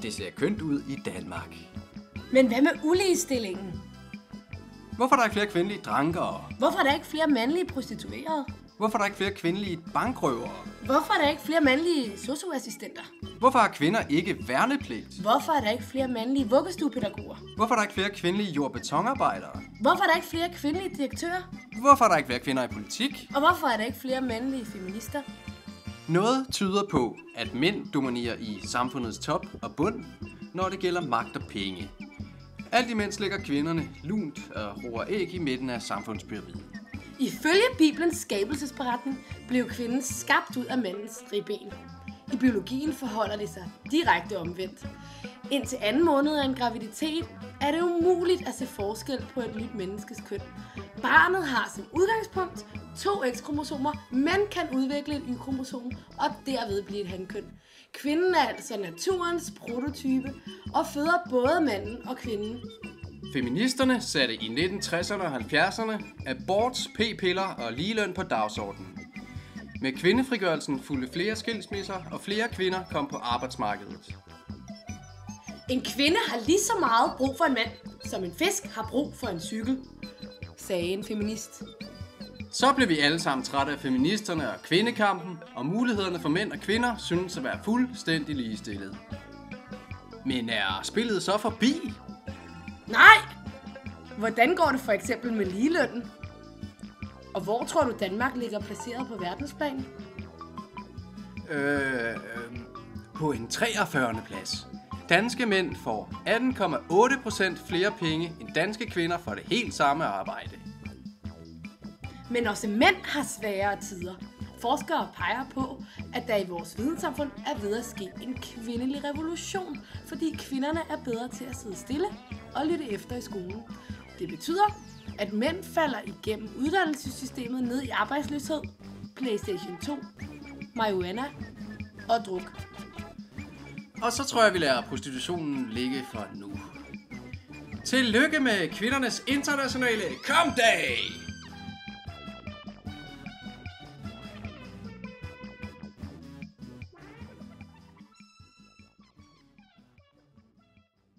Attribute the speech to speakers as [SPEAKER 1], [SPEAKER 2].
[SPEAKER 1] det ser kønt ud i Danmark.
[SPEAKER 2] Men hvad med uligestillingen?
[SPEAKER 1] Hvorfor er der ikke flere kvindelige drankere?
[SPEAKER 2] Hvorfor er der ikke flere mandlige prostituerede?
[SPEAKER 1] Hvorfor er der ikke flere kvindelige bankrøvere?
[SPEAKER 2] Hvorfor er der ikke flere mandlige sosu-assistenter?
[SPEAKER 1] Hvorfor har kvinder ikke værnepligt?
[SPEAKER 2] Hvorfor er der ikke flere mandlige vuggestuepædagoger?
[SPEAKER 1] Hvorfor er der ikke flere kvindelige jord- og betonarbejdere?
[SPEAKER 2] Hvorfor er der ikke flere kvindelige direktører?
[SPEAKER 1] Hvorfor er der ikke flere kvinder i politik?
[SPEAKER 2] Og hvorfor er der ikke flere mandlige feminister?
[SPEAKER 1] Noget tyder på, at mænd dominerer i samfundets top og bund, når det gælder magt og penge. Alt imens ligger kvinderne lunt og roer æg i midten af samfundspyramiden.
[SPEAKER 2] Ifølge Bibelens skabelsesberetning blev kvinden skabt ud af mandens ribben. I biologien forholder det sig direkte omvendt. Indtil anden måned af en graviditet er det umuligt at se forskel på et nyt menneskes køn. Barnet har som udgangspunkt 2 X-kromosomer, men kan udvikle et Y-kromosom og derved blive et hankøn. Kvinden er altså naturens prototype og føder både manden og kvinden.
[SPEAKER 1] Feministerne satte i 1960'erne og 70'erne abort, p-piller og ligeløn på dagsordenen. Med kvindefrigørelsen fulgte flere skilsmisser, og flere kvinder kom på arbejdsmarkedet.
[SPEAKER 2] En kvinde har lige så meget brug for en mand, som en fisk har brug for en cykel, sagde en feminist.
[SPEAKER 1] Så blev vi alle sammen trætte af feministerne og kvindekampen, og mulighederne for mænd og kvinder synes at være fuldstændig ligestillet. Men er spillet så forbi?
[SPEAKER 2] Nej! Hvordan går det for eksempel med ligelønnen? Og hvor tror du Danmark ligger placeret på verdensplan?
[SPEAKER 1] På en 43. plads. Danske mænd får 18,8% flere penge end danske kvinder for det helt samme arbejde.
[SPEAKER 2] Men også mænd har sværere tider. Forskere peger på, at der i vores videnssamfund er ved at ske en kvindelig revolution, fordi kvinderne er bedre til at sidde stille og lytte efter i skolen. Det betyder, at mænd falder igennem uddannelsessystemet ned i arbejdsløshed, PlayStation 2, marihuana og druk.
[SPEAKER 1] Og så tror jeg, vi lader prostitutionen ligge for nu. Tillykke med kvindernes internationale kampdag!